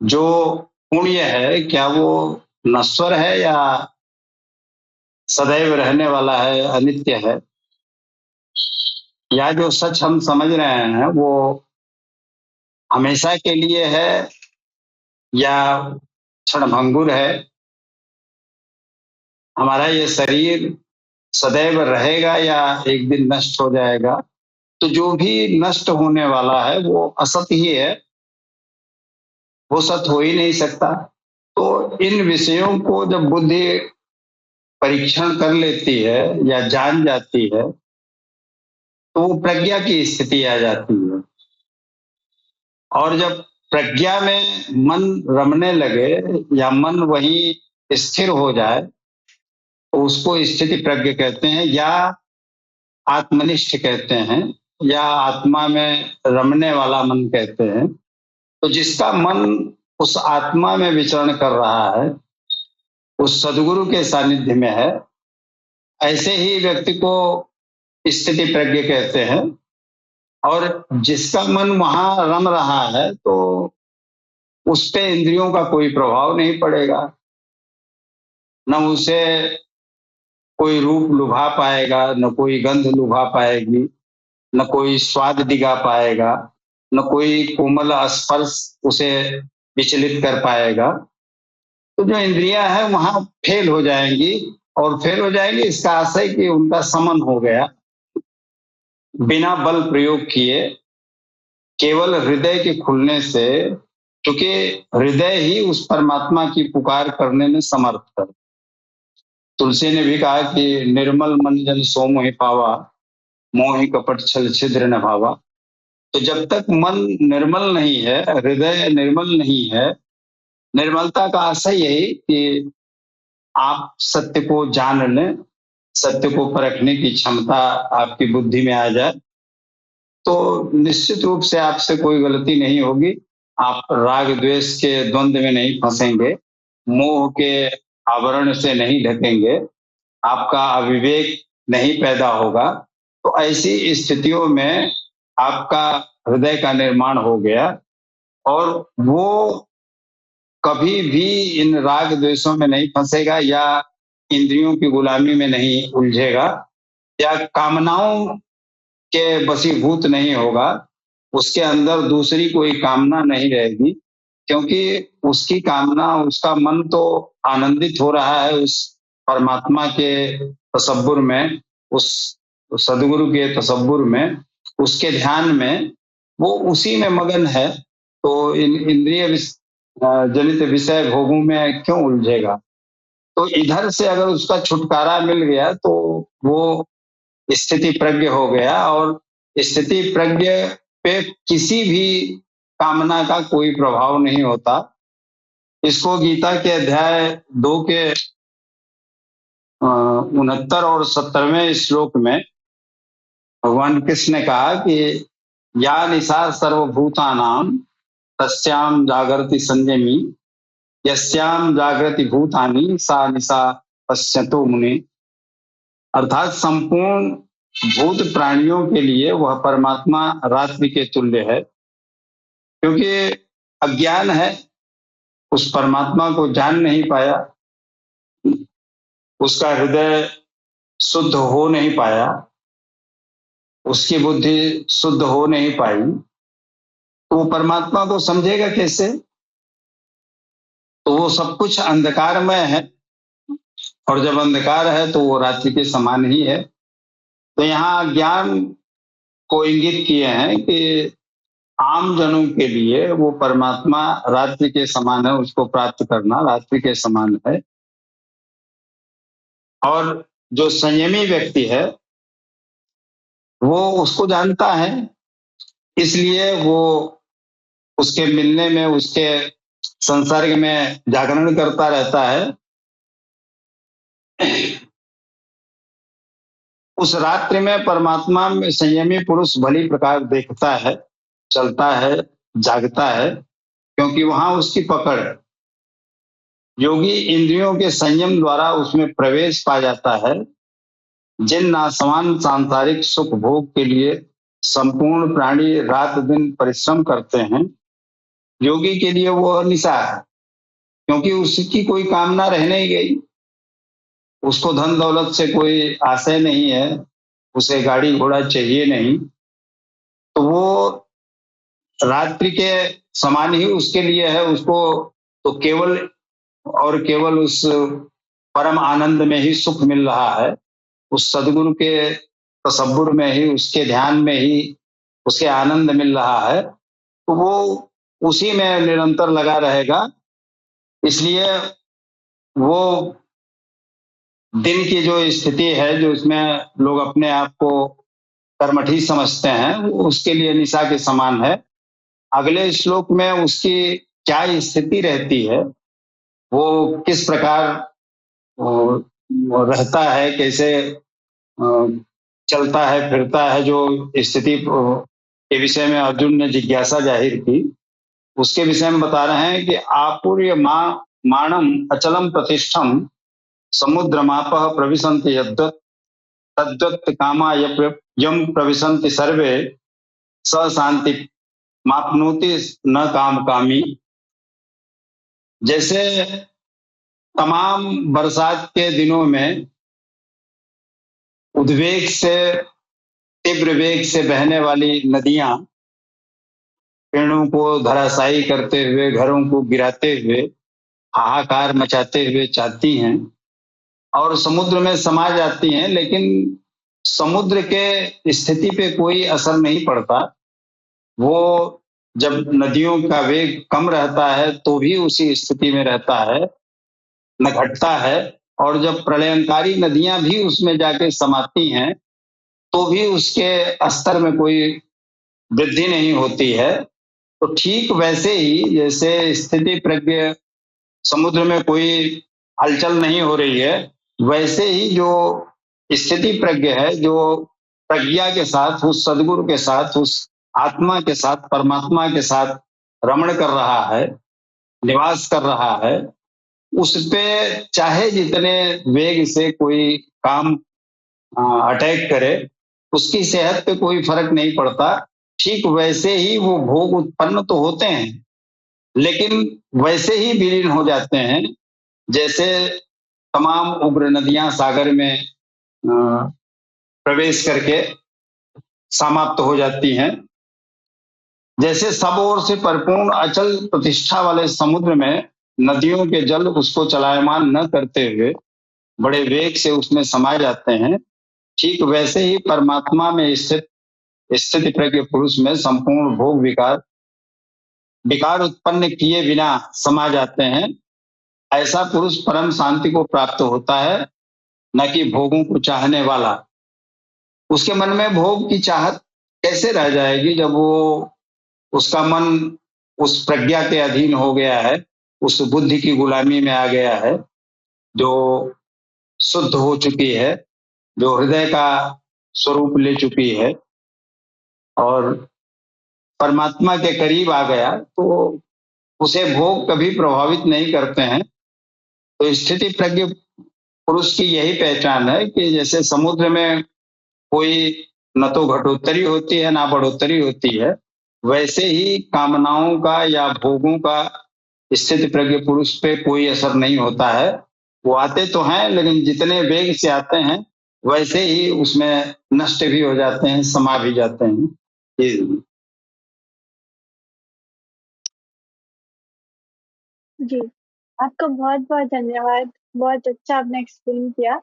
जो पुण्य है क्या वो नश्वर है या सदैव रहने वाला है, अनित्य है, या जो सच हम समझ रहे हैं वो हमेशा के लिए है या क्षणभंगुर है, हमारा ये शरीर सदैव रहेगा या एक दिन नष्ट हो जाएगा। तो जो भी नष्ट होने वाला है वो असत ही है, वो सत हो ही नहीं सकता। तो इन विषयों को जब बुद्धि परीक्षण कर लेती है या जान जाती है तो वो प्रज्ञा की स्थिति आ जाती है, और जब प्रज्ञा में मन रमने लगे या मन वहीं स्थिर हो जाए तो उसको स्थिति प्रज्ञ कहते हैं या आत्मनिष्ठ कहते हैं या आत्मा में रमने वाला मन कहते हैं। तो जिसका मन उस आत्मा में विचरण कर रहा है, उस सदगुरु के सानिध्य में है, ऐसे ही व्यक्ति को स्थिति प्रज्ञ कहते हैं। और जिसका मन वहां रम रहा है तो उस पे इंद्रियों का कोई प्रभाव नहीं पड़ेगा, न उसे कोई रूप लुभा पाएगा, न कोई गंध लुभा पाएगी, न कोई स्वाद दिगा पाएगा, न कोई कोमल स्पर्श उसे विचलित कर पाएगा। तो जो इंद्रियां हैं वहां फेल हो जाएंगी, और फेल हो जाएंगी इसका आशय कि उनका समन हो गया, बिना बल प्रयोग किए, केवल हृदय के खुलने से, क्योंकि हृदय ही उस परमात्मा की पुकार करने में समर्थ है। तुलसी ने भी कहा कि निर्मल मन जन सो मोहि पावा, मोहि कपट छल छिद्र न भावा। तो जब तक मन निर्मल नहीं है, हृदय निर्मल नहीं है, निर्मलता का आशय यही कि आप सत्य को जान लें, सत्य को परखने की क्षमता आपकी बुद्धि में आ जाए, तो निश्चित रूप से आपसे कोई गलती नहीं होगी, आप राग द्वेष के द्वंद्व में नहीं फंसेंगे, मोह के आवरण से नहीं ढकेंगे, आपका अविवेक नहीं पैदा होगा। तो ऐसी स्थितियों में आपका हृदय का निर्माण हो गया और वो कभी भी इन राग द्वेषों में नहीं फंसेगा या इंद्रियों की गुलामी में नहीं उलझेगा, या कामनाओं के वशीभूत नहीं होगा, उसके अंदर दूसरी कोई कामना नहीं रहेगी, क्योंकि उसकी कामना, उसका मन तो आनंदित हो रहा है उस परमात्मा के तसव्वुर में, उस सदगुरु के तसव्वुर में, उसके ध्यान में, वो उसी में मगन है। तो इन इंद्रिय जनित विषय भोगों में क्यों उलझेगा? तो इधर से अगर उसका छुटकारा मिल गया तो वो स्थिति प्रज्ञ हो गया, और स्थिति प्रज्ञ पे किसी भी कामना का कोई प्रभाव नहीं होता। इसको गीता के अध्याय 2 के 69 और 70वें श्लोक में भगवान कृष्ण ने कहा कि या निशा सर्वभूतानां तस्याम जागृति संयमी, यस्याम जागृति भूतानि सा निशा पश्यतो मुनि। अर्थात संपूर्ण भूत प्राणियों के लिए वह परमात्मा रात्रि के तुल्य है, क्योंकि अज्ञान है, उस परमात्मा को जान नहीं पाया, उसका हृदय शुद्ध हो नहीं पाया, उसकी बुद्धि शुद्ध हो नहीं पाई, तो वो परमात्मा को समझेगा कैसे? तो वो सब कुछ अंधकारमय है, और जब अंधकार है तो वो रात्रि के समान ही है। तो यहाँ ज्ञान को इंगित किए हैं कि आम जनों के लिए वो परमात्मा रात्रि के समान है, उसको प्राप्त करना रात्रि के समान है। और जो संयमी व्यक्ति है वो उसको जानता है, इसलिए वो उसके मिलने में, उसके संसर्ग में जागरण करता रहता है। उस रात्रि में परमात्मा में संयमी पुरुष भली प्रकार देखता है, चलता है, जागता है, क्योंकि वहां उसकी पकड़ है। योगी इंद्रियों के संयम द्वारा उसमें प्रवेश पा जाता है। जिन नासवान सांसारिक सुख भोग के लिए संपूर्ण प्राणी रात दिन परिश्रम करते हैं, योगी के लिए वो निशा है, क्योंकि उसकी कोई कामना रह नहीं गई, उसको धन दौलत से कोई आशय नहीं है, उसे गाड़ी घोड़ा चाहिए नहीं, तो वो रात्रि के समान ही उसके लिए है। उसको तो केवल और केवल उस परम आनंद में ही सुख मिल रहा है, उस सदगुरु के तसव्वुर में ही, उसके ध्यान में ही उसके आनंद मिल रहा है, तो वो उसी में निरंतर लगा रहेगा। इसलिए वो दिन की जो स्थिति है, जो इसमें लोग अपने आप को कर्मठी समझते हैं, वो उसके लिए निशा के समान है। अगले श्लोक में उसकी क्या स्थिति रहती है, वो किस प्रकार वो रहता है, कैसे चलता है फिरता है, जो स्थिति के विषय में अर्जुन ने जिज्ञासा जाहिर की, उसके विषय में बता रहे हैं कि आपूर्य माणम अचलम प्रतिष्ठम समुद्रमापः प्रविशन्ति यद्वत् तद्वत् कामा यम प्रविशन्ति सर्वे स शांति मापनोति न काम कामी। जैसे तमाम बरसात के दिनों में उद्वेग से, तीव्र वेग से बहने वाली नदियां पेड़ों को धराशायी करते हुए, घरों को गिराते हुए, हाहाकार मचाते हुए जाती हैं और समुद्र में समा जाती हैं, लेकिन समुद्र के स्थिति पे कोई असर नहीं पड़ता। वो जब नदियों का वेग कम रहता है तो भी उसी स्थिति में रहता है, न घटता है, और जब प्रलयंकारी नदियां भी उसमें जाके समाती हैं तो भी उसके स्तर में कोई वृद्धि नहीं होती है। तो ठीक वैसे ही जैसे स्थिति प्रज्ञ समुद्र में कोई हलचल नहीं हो रही है, वैसे ही जो स्थिति प्रज्ञ है, जो प्रज्ञा के साथ, उस सदगुरु के साथ, उस आत्मा के साथ, परमात्मा के साथ रमण कर रहा है, निवास कर रहा है, उस पे चाहे जितने वेग से कोई काम अटैक करे, उसकी सेहत पे कोई फर्क नहीं पड़ता। ठीक वैसे ही वो भोग उत्पन्न तो होते हैं, लेकिन वैसे ही विलीन हो जाते हैं जैसे तमाम उग्र नदियां सागर में प्रवेश करके समाप्त हो जाती हैं। जैसे सब ओर से परिपूर्ण अचल प्रतिष्ठा वाले समुद्र में नदियों के जल उसको चलायमान न करते हुए बड़े वेग से उसमें समाये जाते हैं, ठीक वैसे ही परमात्मा में स्थित स्थिति प्रज्ञ पुरुष में संपूर्ण भोग विकार विकार उत्पन्न किए बिना समा जाते हैं। ऐसा पुरुष परम शांति को प्राप्त होता है, न कि भोगों को चाहने वाला। उसके मन में भोग की चाहत कैसे रह जाएगी जब वो उसका मन उस प्रज्ञा के अधीन हो गया है, उस बुद्धि की गुलामी में आ गया है, जो शुद्ध हो चुकी है, जो हृदय का स्वरूप ले चुकी है और परमात्मा के करीब आ गया, तो उसे भोग कभी प्रभावित नहीं करते हैं। तो स्थिति प्रज्ञ पुरुष की यही पहचान है कि जैसे समुद्र में कोई न तो घटोत्तरी होती है ना बढ़ोत्तरी होती है, वैसे ही कामनाओं का या भोगों का स्थिति प्रज्ञ पुरुष पे कोई असर नहीं होता है। वो आते तो हैं, लेकिन जितने वेग से आते हैं वैसे ही उसमें नष्ट भी हो जाते हैं, समा भी जाते हैं। जी, आपका बहुत-बहुत धन्यवाद। बहुत अच्छा आपने एक्सप्लेन किया।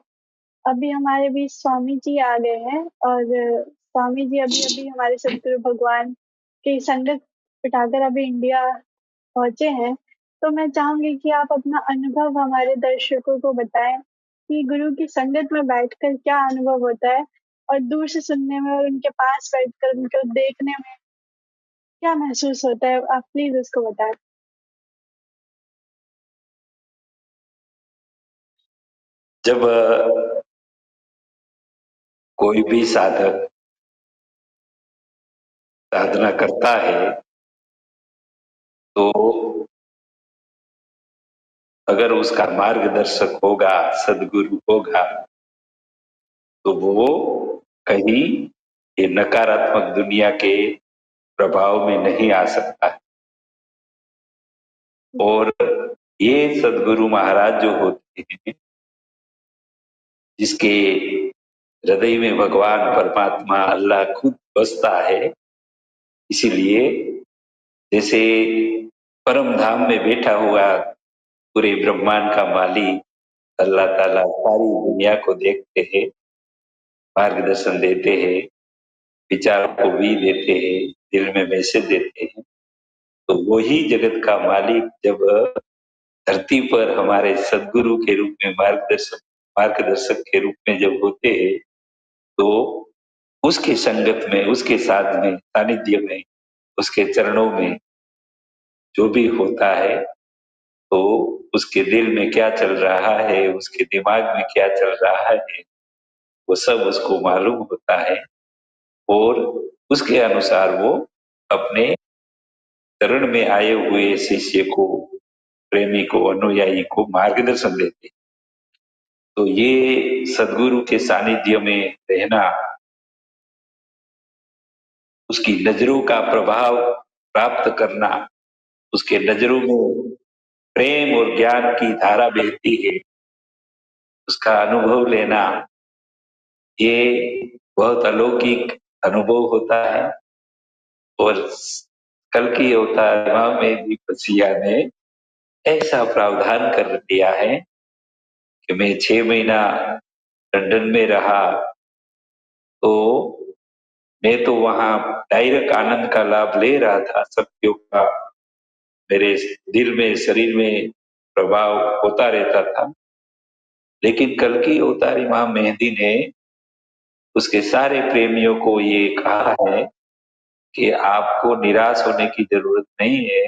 अभी हमारे बीच स्वामी जी आ गए हैं और स्वामी जी अभी-अभी हमारे सदगुरु भगवान की संगत बिठाकर अभी इंडिया पहुँचे हैं। तो मैं चाहूँगी कि आप अपना अनुभव हमारे दर्शकों को बताएँ कि गुरु की संगत में बैठकर क्या अनुभव होता है? और दूर से सुनने में और उनके पास बैठकर उनको देखने में क्या महसूस होता है? आप प्लीज़ उसको बताएँ। जब कोई भी साधक साधना करता है तो अगर उसका मार्गदर्शक होगा, सदगुरु होगा, तो वो कहीं ये नकारात्मक दुनिया के प्रभाव में नहीं आ सकता है। और ये सदगुरु महाराज जो होते हैं, जिसके हृदय में भगवान परमात्मा अल्लाह खुद बसता है, इसीलिए जैसे परम धाम में बैठा हुआ पूरे ब्रह्मांड का मालिक अल्लाह ताला सारी दुनिया को देखते हैं, मार्गदर्शन देते हैं, विचारों को भी देते हैं, दिल में मैसेज देते हैं। तो वही जगत का मालिक जब धरती पर हमारे सदगुरु के रूप में मार्गदर्शक के रूप में जब होते हैं, तो उसके संगत में, उसके साथ में, सानिध्य में, उसके चरणों में जो भी होता है, तो उसके दिल में क्या चल रहा है, उसके दिमाग में क्या चल रहा है, वो सब उसको मालूम होता है और उसके अनुसार वो अपने शरण में आए हुए शिष्य को, प्रेमी को, अनुयायी को मार्गदर्शन देते। तो ये सदगुरु के सानिध्य में रहना, उसकी नजरों का प्रभाव प्राप्त करना, उसके नजरों में प्रेम और ज्ञान की धारा बहती है, उसका अनुभव लेना, ये बहुत अलौकिक अनुभव होता है। और कल की अवतार में भी बसिया ने ऐसा प्रावधान कर दिया है कि मैं 6 महीना लंदन में रहा, तो मैं तो वहां डायरेक्ट आनंद का लाभ ले रहा था, सत्यों का मेरे दिल में, शरीर में प्रभाव होता रहता था। लेकिन कल की अवतारी मां मेहंदी ने उसके सारे प्रेमियों को ये कहा है कि आपको निराश होने की जरूरत नहीं है।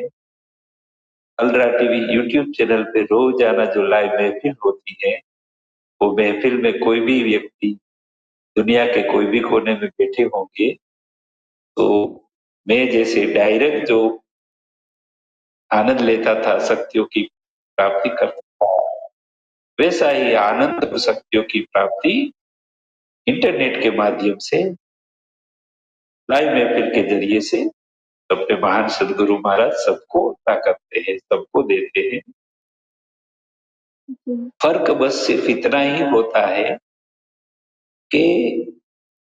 अलरा टीवी यूट्यूब चैनल पे रोजाना जो लाइव महफिल होती है, वो महफिल में कोई भी व्यक्ति दुनिया के कोई भी कोने में बैठे होंगे, तो मैं जैसे डायरेक्ट जो आनंद लेता था, शक्तियों की प्राप्ति करता था, वैसा ही आनंद और शक्तियों की प्राप्ति इंटरनेट के माध्यम से, लाइव महफिल के जरिए से अपने महान सदगुरु महाराज सबको अता करते हैं, सबको देते हैं। फर्क बस सिर्फ इतना ही होता है कि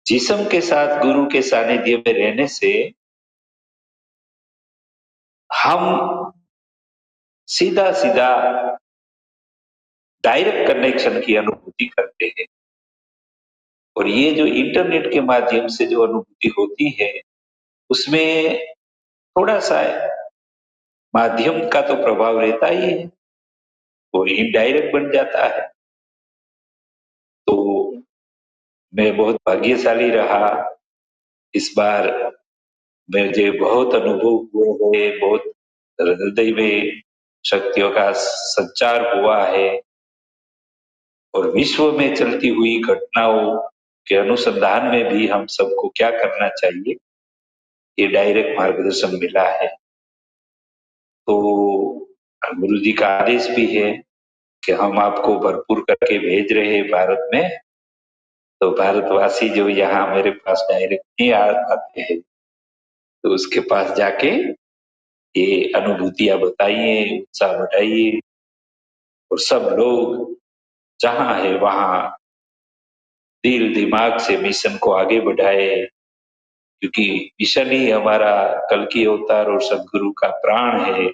जिस्म के साथ गुरु के सानिध्य में रहने से हम सीधा सीधा डायरेक्ट कनेक्शन की अनुभूति करते हैं। और ये जो इंटरनेट के माध्यम से जो अनुभूति होती है उसमें थोड़ा सा माध्यम का तो प्रभाव रहता ही है, वो इनडायरेक्ट बन जाता है। तो मैं बहुत भाग्यशाली रहा। इस बार मुझे बहुत अनुभव हुए हैं, बहुत हृदय में शक्तियों का संचार हुआ है और विश्व में चलती हुई घटनाओं के अनुसंधान में भी हम सबको क्या करना चाहिए, ये डायरेक्ट मार्गदर्शन मिला है। तो गुरु जी का आदेश भी है कि हम आपको भरपूर करके भेज रहे हैं भारत में। तो भारतवासी जो यहाँ मेरे पास डायरेक्ट नहीं आते हैं तो उसके पास जाके ये अनुभूतियां बताइए, उत्साह बढ़ाइए और सब लोग जहाँ है वहाँ दिल दिमाग से मिशन को आगे बढ़ाए, क्योंकि मिशन ही हमारा कल की अवतार और सदगुरु का प्राण है।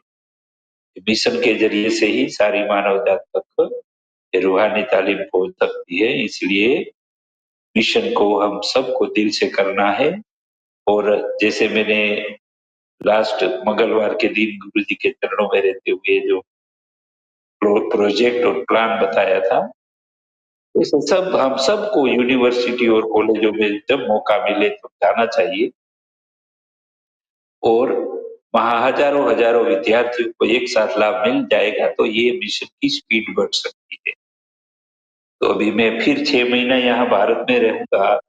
मिशन के जरिए से ही सारी मानव जात तक रूहानी तालीम पहुंच सकती है। इसलिए मिशन को हम सबको दिल से करना है। और जैसे मैंने लास्ट मंगलवार के दिन गुरु जी के चरणों में रहते हुए जो प्रोजेक्ट और प्लान बताया था, इसे सब हम सबको यूनिवर्सिटी और कॉलेजों में जब मौका मिले तो जाना चाहिए और वहाँ हजारों हजारों विद्यार्थियों को एक साथ लाभ मिल जाएगा तो ये मिशन की स्पीड बढ़ सकती है। तो अभी मैं फिर 6 महीना यहाँ भारत में रहूंगा।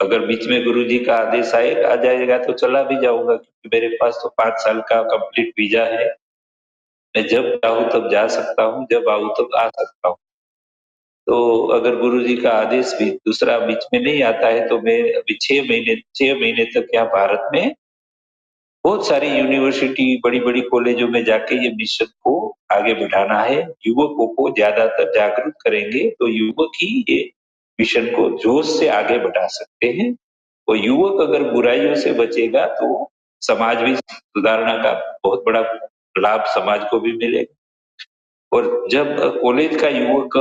अगर बीच में गुरु जी का आदेश आ जाएगा तो चला भी जाऊंगा, क्योंकि मेरे पास तो 5 साल का कंप्लीट वीजा है। मैं जब चाहूँ तब जा सकता हूँ, जब आऊँ तब आ सकता हूँ। तो अगर गुरु जी का आदेश भी दूसरा बीच में नहीं आता है तो मैं अभी 6 महीने तक यहाँ भारत में बहुत सारी यूनिवर्सिटी बड़ी बड़ी कॉलेजों में जाके ये मिशन को आगे बढ़ाना है। युवकों को ज्यादातर जागरूक करेंगे तो युवक ही ये मिशन को जोश से आगे बढ़ा सकते हैं। और युवक अगर बुराइयों से बचेगा तो समाज भी सुधारना का बहुत बड़ा लाभ समाज को भी मिलेगा। और जब कॉलेज का युवक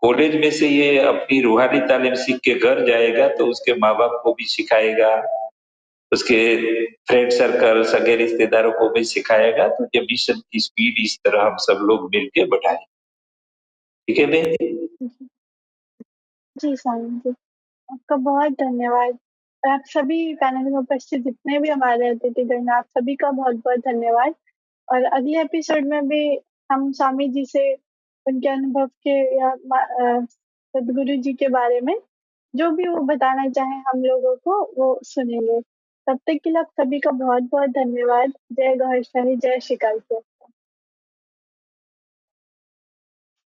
कॉलेज में से ये अपनी रूहानी तालीम सीख के घर जाएगा तो उसके माँ बाप को भी सिखाएगा, उसके फ्रेंड सर्कल सगे रिश्तेदारों को भी सिखाएगा। तो ये मिशन की स्पीड इस तरह हम सब लोग मिलके बढ़ाएं। ठीक है बहन जी? जी स्वामी जी, आपका बहुत धन्यवाद। और आप सभी पैनल में उपस्थित जितने भी हमारे अतिथिगण हैं, आप सभी का बहुत बहुत धन्यवाद। और अगले एपिसोड में भी हम स्वामी जी से उनके अनुभव के या सदगुरु जी के बारे में जो भी वो बताना चाहें हम लोगों को वो सुनेंगे। तब तक के लिए आप सभी का बहुत बहुत धन्यवाद। जय गौर शाही, जय श्री काल।